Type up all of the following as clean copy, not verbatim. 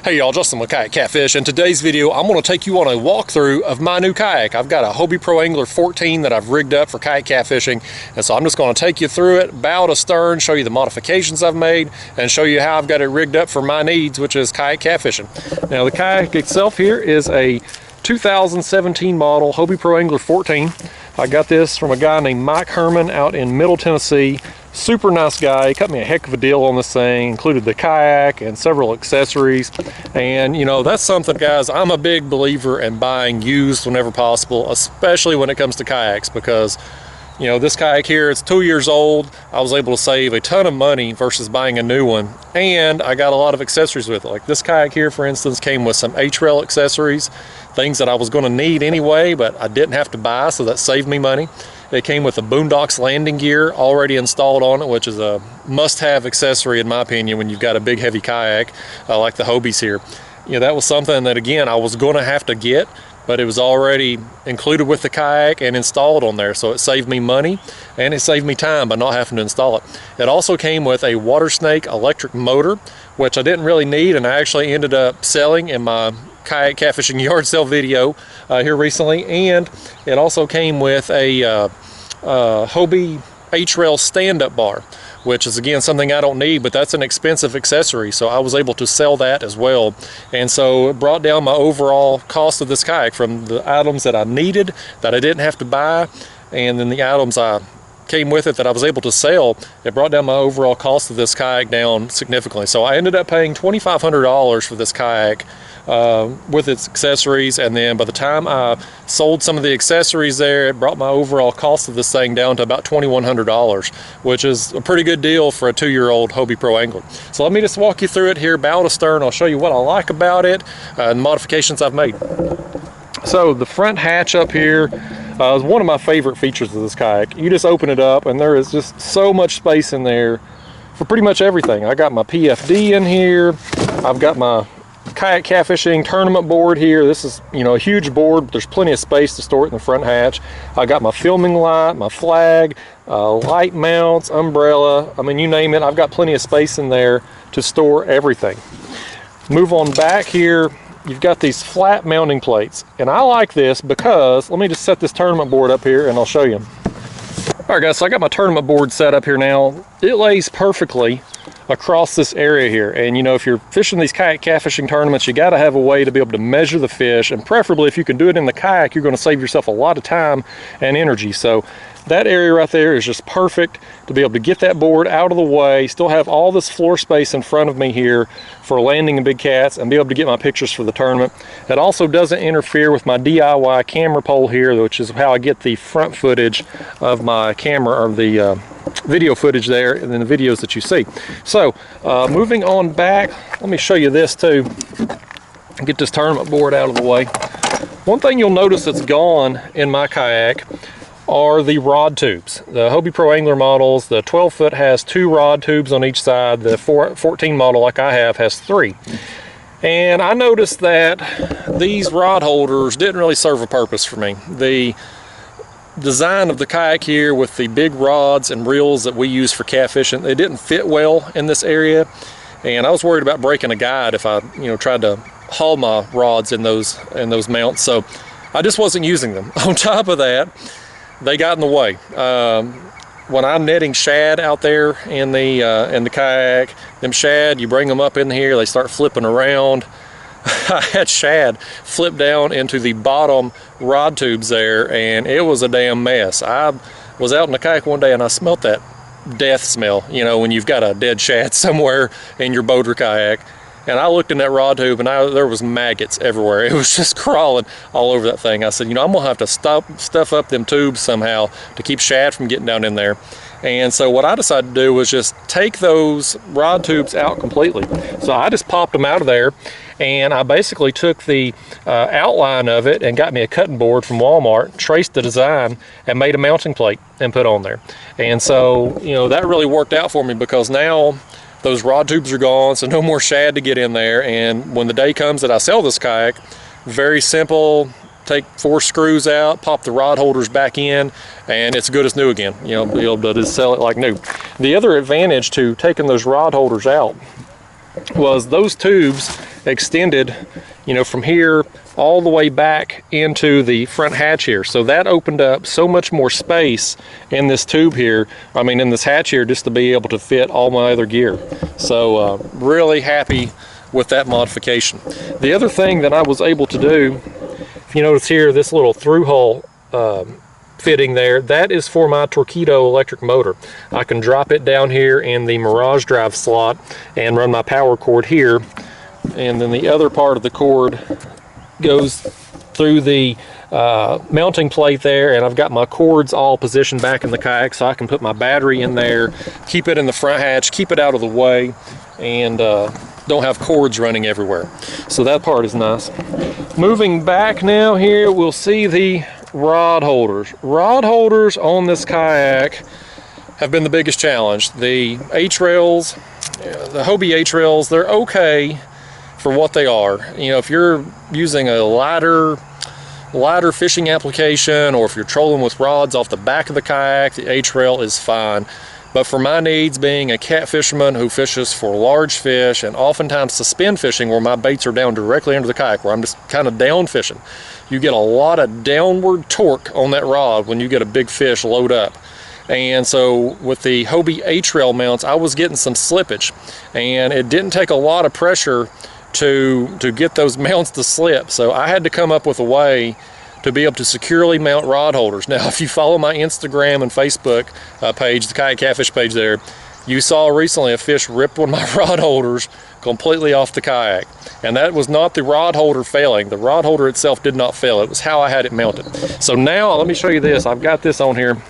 Hey y'all, Justin with Kayak Catfish. In today's video, I'm going to take you on a walkthrough of my new kayak. I've got a Hobie Pro Angler 14 that I've rigged up for kayak catfishing, and so I'm just going to take you through it, bow to stern, show you the modifications I've made, and show you how I've got it rigged up for my needs, which is kayak catfishing. Now the kayak itself here is a 2017 model Hobie Pro Angler 14. I got this from a guy named Mike Herman out in Middle Tennessee. Super nice guy. He cut me a heck of a deal on this thing, included the kayak and several accessories. And you know, that's something, guys, I'm a big believer in buying used whenever possible, especially when it comes to kayaks, because you know, this kayak here, it's 2 years old. I was able to save a ton of money versus buying a new one, and I got a lot of accessories with it. Like this kayak here, for instance, came with some H-rail accessories, things that I was going to need anyway, but I didn't have to buy, so that saved me money. It came with the Boondocks landing gear already installed on it, which is a must-have accessory in my opinion when you've got a big heavy kayak like the Hobies here. You know, that was something that, again, I was going to have to get, but it was already included with the kayak and installed on there, so it saved me money and it saved me time by not having to install it. It also came with a water snake electric motor, which I didn't really need, and I actually ended up selling in my kayak catfishing yard sale video here recently. And it also came with a Hobie H-rail stand-up bar, which is again something I don't need, but that's an expensive accessory, so I was able to sell that as well. And so it brought down my overall cost of this kayak from the items that I needed that I didn't have to buy, and then the items I came with it that I was able to sell. It brought down my overall cost of this kayak down significantly. So I ended up paying $2,500 for this kayak with its accessories, and then by the time I sold some of the accessories there, it brought my overall cost of this thing down to about $2,100, which is a pretty good deal for a 2-year-old Hobie Pro Angler. So let me just walk you through it here, bow to stern. I'll show you what I like about it and the modifications I've made. So the front hatch up here is one of my favorite features of this kayak. You just open it up and there is just so much space in there for pretty much everything. I got my PFD in here. I've got my kayak catfishing tournament board here. This is, you know, a huge board, but there's plenty of space to store it in the front hatch. I got my filming light, my flag, light mounts, umbrella. I mean, you name it, I've got plenty of space in there to store everything. Move on back here. You've got these flat mounting plates, and I like this because, let me just set this tournament board up here and I'll show you. All right guys, so I got my tournament board set up here now. It lays perfectly across this area here, and you know, if you're fishing these kayak catfishing tournaments, you got to have a way to be able to measure the fish, and preferably if you can do it in the kayak, you're going to save yourself a lot of time and energy. So that area right there is just perfect to be able to get that board out of the way, still have all this floor space in front of me here for landing in big cats, and be able to get my pictures for the tournament. It also doesn't interfere with my DIY camera pole here, which is how I get the front footage of my camera, or the video footage there, and then the videos that you see. So moving on back, let me show you this too. Get this tournament board out of the way. One thing you'll notice that's gone in my kayak are the rod tubes. The Hobie Pro Angler models, the 12-foot has 2 rod tubes on each side. The 14 model, like I have, has 3. And I noticed that these rod holders didn't really serve a purpose for me. The design of the kayak here with the big rods and reels that we use for catfishing, they didn't fit well in this area, and I was worried about breaking a guide if I, you know, tried to haul my rods in those mounts, so I just wasn't using them. On top of that, they got in the way. When I'm netting shad out there in the kayak, them shad, you bring them up in here, they start flipping around. I had shad flip down into the bottom rod tubes there, and it was a damn mess. I was out in the kayak one day and I smelt that death smell, you know, when you've got a dead shad somewhere in your boat or kayak. And I looked in that rod tube and there was maggots everywhere. It was just crawling all over that thing. I said, you know, I'm gonna have to stuff up them tubes somehow to keep shad from getting down in there. And so what I decided to do was just take those rod tubes out completely. So I just popped them out of there, and I basically took the outline of it and got me a cutting board from Walmart, traced the design, and made a mounting plate and put on there. And so, you know, that really worked out for me, because now those rod tubes are gone, so no more shad to get in there. And when the day comes that I sell this kayak, very simple, take 4 screws out, pop the rod holders back in, and it's good as new again. You know, be able to just sell it like new. The other advantage to taking those rod holders out was those tubes extended, you know, from here all the way back into the front hatch here. So that opened up so much more space in this tube here, I mean in this hatch here, just to be able to fit all my other gear. So really happy with that modification. The other thing that I was able to do, if you notice here, this little through hole fitting there, that is for my Torqeedo electric motor. I can drop it down here in the Mirage Drive slot and run my power cord here, and then the other part of the cord goes through the mounting plate there, and I've got my cords all positioned back in the kayak so I can put my battery in there, keep it in the front hatch, keep it out of the way, and don't have cords running everywhere. So that part is nice. Moving back now here, we'll see the rod holders. Rod holders on this kayak have been the biggest challenge. The H-rails, the Hobie H-rails, they're okay for what they are. You know, if you're using a lighter fishing application, or if you're trolling with rods off the back of the kayak, the H-rail is fine. But for my needs, being a cat fisherman who fishes for large fish, and oftentimes suspend fishing where my baits are down directly under the kayak, where I'm just kind of down fishing, you get a lot of downward torque on that rod when you get a big fish load up. And so with the Hobie H-rail mounts, I was getting some slippage, and it didn't take a lot of pressure to get those mounts to slip. So I had to come up with a way to be able to securely mount rod holders. Now, if you follow my Instagram and Facebook page, the Kayak Catfish page there, you saw recently a fish rip one of my rod holders completely off the kayak. And that was not the rod holder failing. The rod holder itself did not fail. It was how I had it mounted. So now, let me show you this. I've got this on here.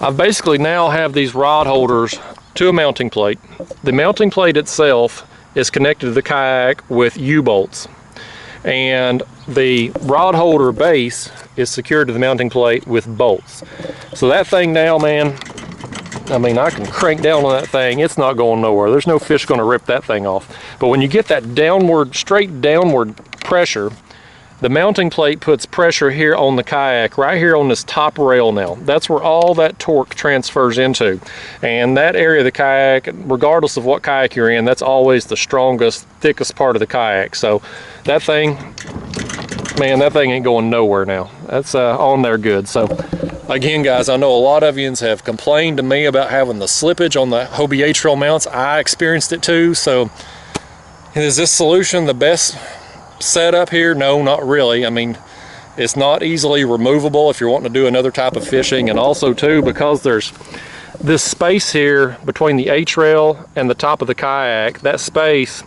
I basically now have these rod holders to a mounting plate. The mounting plate itself is connected to the kayak with U-bolts. And the rod holder base is secured to the mounting plate with bolts. So that thing now, man, I mean, I can crank down on that thing, it's not going nowhere. There's no fish going to rip that thing off. But when you get that downward, straight downward pressure, the mounting plate puts pressure here on the kayak, right here on this top rail now. That's where all that torque transfers into. And that area of the kayak, regardless of what kayak you're in, that's always the strongest, thickest part of the kayak. So that thing, man, that thing ain't going nowhere now. That's on there good. So again, guys, I know a lot of you have complained to me about having the slippage on the Hobie H-rail mounts. I experienced it too. So is this solution the best setup here? No, not really. I mean, it's not easily removable if you're wanting to do another type of fishing, and also too, because there's this space here between the H-rail and the top of the kayak, that space,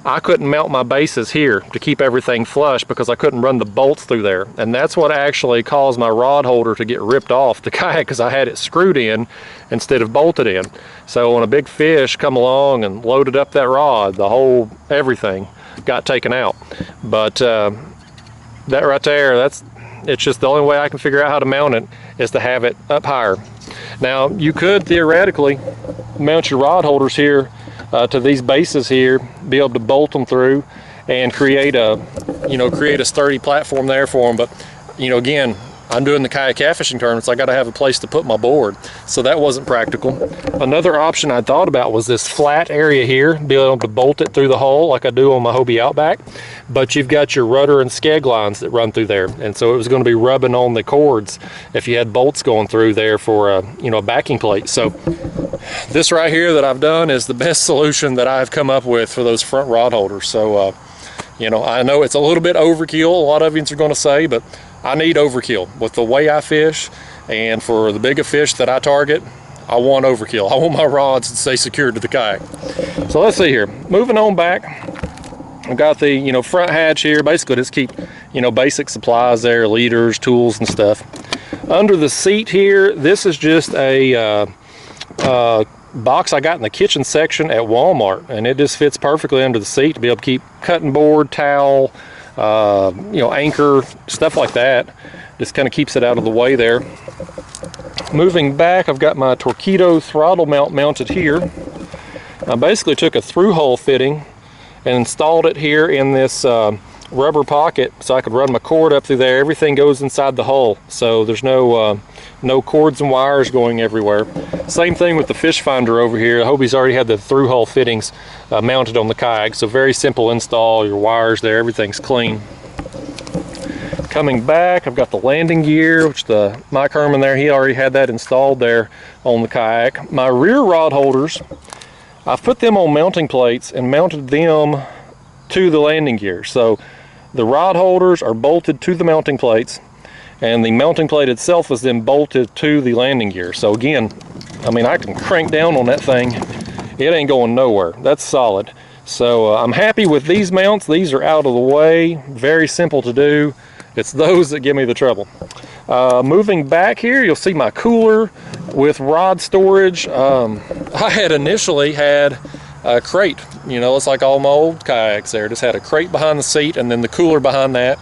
I couldn't mount my bases here to keep everything flush because I couldn't run the bolts through there. And that's what actually caused my rod holder to get ripped off the kayak, because I had it screwed in instead of bolted in. So when a big fish come along and loaded up that rod, the whole everything got taken out. But that right there, it's just the only way I can figure out how to mount it is to have it up higher. Now, you could theoretically mount your rod holders here to these bases here, be able to bolt them through and create a sturdy platform there for them. But again, I'm doing the kayak catfishing tournaments, I got to have a place to put my board, so that wasn't practical. Another option I thought about was this flat area here, be able to bolt it through the hole like I do on my Hobie Outback, but you've got your rudder and skeg lines that run through there, and so it was going to be rubbing on the cords if you had bolts going through there for a backing plate. So this right here that I've done is the best solution that I've come up with for those front rod holders. So I know it's a little bit overkill, a lot of you are going to say, but I need overkill with the way I fish, and for the bigger fish that I target, I want overkill. I want my rods to stay secured to the kayak. So let's see here. Moving on back, I've got the front hatch here. Basically, just keep basic supplies there, leaders, tools, and stuff. Under the seat here, this is just a box I got in the kitchen section at Walmart, and it just fits perfectly under the seat to be able to keep cutting board, towel, anchor, stuff like that. Just kind of keeps it out of the way there. Moving back, I've got my Torqeedo throttle mount mounted here. I basically took a through hole fitting and installed it here in this rubber pocket so I could run my cord up through there. Everything goes inside the hull, so there's no cords and wires going everywhere. Same thing with the fish finder over here. Hobie's already had the through hull fittings mounted on the kayak, so very simple install. Your wires there, everything's clean. Coming back, I've got the landing gear, which the Mike Herman there, he already had that installed there on the kayak. My rear rod holders, I've put them on mounting plates and mounted them to the landing gear. So the rod holders are bolted to the mounting plates, and the mounting plate itself is then bolted to the landing gear. So again, I mean, I can crank down on that thing, it ain't going nowhere. That's solid. So I'm happy with these mounts. These are out of the way, very simple to do. It's those that give me the trouble. Moving back here, you'll see my cooler with rod storage. I had initially had a crate, you know, it's like all my old kayaks there. Just had a crate behind the seat and then the cooler behind that.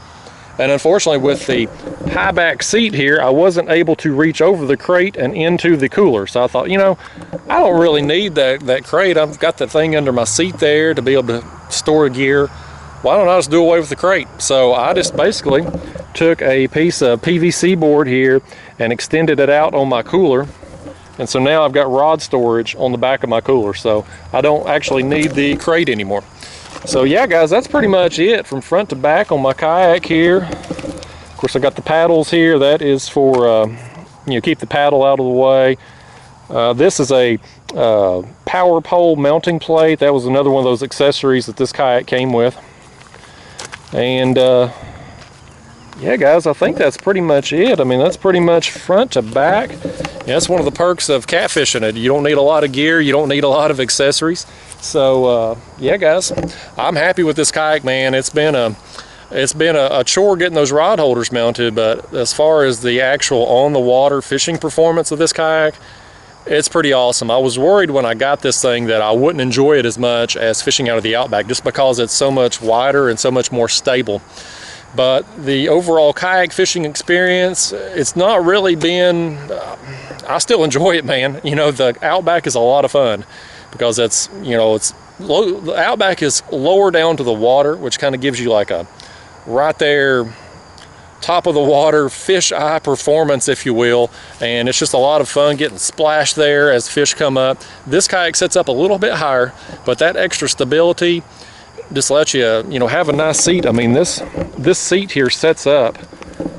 And unfortunately with the high back seat here, I wasn't able to reach over the crate and into the cooler. So I thought, you know, I don't really need that crate. I've got the thing under my seat there to be able to store gear. Why don't I just do away with the crate? So I just basically took a piece of PVC board here and extended it out on my cooler. And so now I've got rod storage on the back of my cooler. So I don't actually need the crate anymore. So yeah, guys, that's pretty much it from front to back on my kayak here. Of course, I got the paddles here. That is for, you know, keep the paddle out of the way. This is a power pole mounting plate. That was another one of those accessories that this kayak came with. And yeah, guys, I think that's pretty much it. I mean, that's pretty much front to back. Yeah, that's one of the perks of catfishing it. You don't need a lot of gear, you don't need a lot of accessories. So yeah, guys, I'm happy with this kayak, man. It's been a chore getting those rod holders mounted, but as far as the actual on the water fishing performance of this kayak, it's pretty awesome. I was worried when I got this thing that I wouldn't enjoy it as much as fishing out of the Outback, just because it's so much wider and so much more stable. But the overall kayak fishing experience, it's not really been, I still enjoy it, man. You know, the Outback is a lot of fun because it's, you know, it's low, the Outback is lower down to the water, which kind of gives you like a right there top of the water fish eye performance, if you will, and it's just a lot of fun getting splashed there as fish come up. This kayak sets up a little bit higher, but that extra stability just lets you, you know, have a nice seat. I mean, this seat here sets up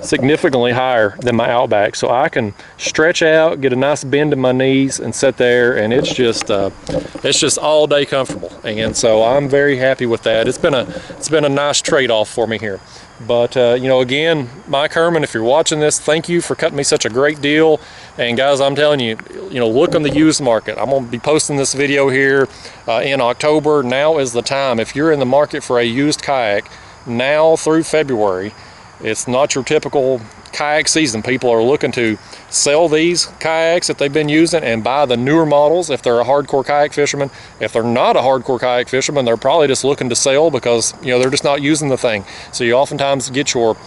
significantly higher than my Outback, so I can stretch out, get a nice bend in my knees, and sit there, and it's just all day comfortable. And so I'm very happy with that. It's been a nice trade-off for me here. But you know, again, Mike Herman, if you're watching this, thank you for cutting me such a great deal. And guys, I'm telling you, you know, look on the used market. I'm going to be posting this video here in October. Now is the time. If you're in the market for a used kayak, now through February, it's not your typical kayak season. People are looking to sell these kayaks that they've been using and buy the newer models if they're a hardcore kayak fisherman. If they're not a hardcore kayak fisherman, they're probably just looking to sell because, you know, they're just not using the thing. So you oftentimes get your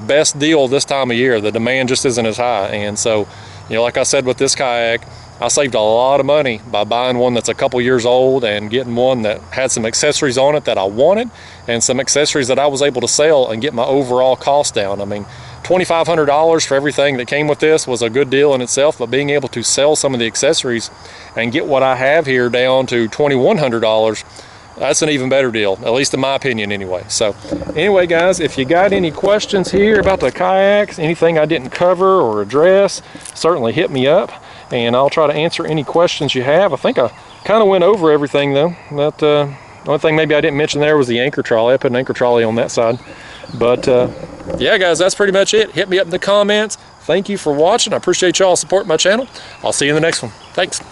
best deal this time of year. The demand just isn't as high. And so, you know, like I said with this kayak, I saved a lot of money by buying one that's a couple years old and getting one that had some accessories on it that I wanted and some accessories that I was able to sell and get my overall cost down. I mean, $2,500 for everything that came with this was a good deal in itself, but being able to sell some of the accessories and get what I have here down to $2,100, that's an even better deal, at least in my opinion anyway. So anyway, guys, if you got any questions here about the kayaks, anything I didn't cover or address, certainly hit me up and I'll try to answer any questions you have. I think I kind of went over everything though. But the only thing maybe I didn't mention there was the anchor trolley. I put an anchor trolley on that side. But yeah, guys, that's pretty much it. Hit me up in the comments. Thank you for watching. I appreciate y'all supporting my channel. I'll see you in the next one. Thanks.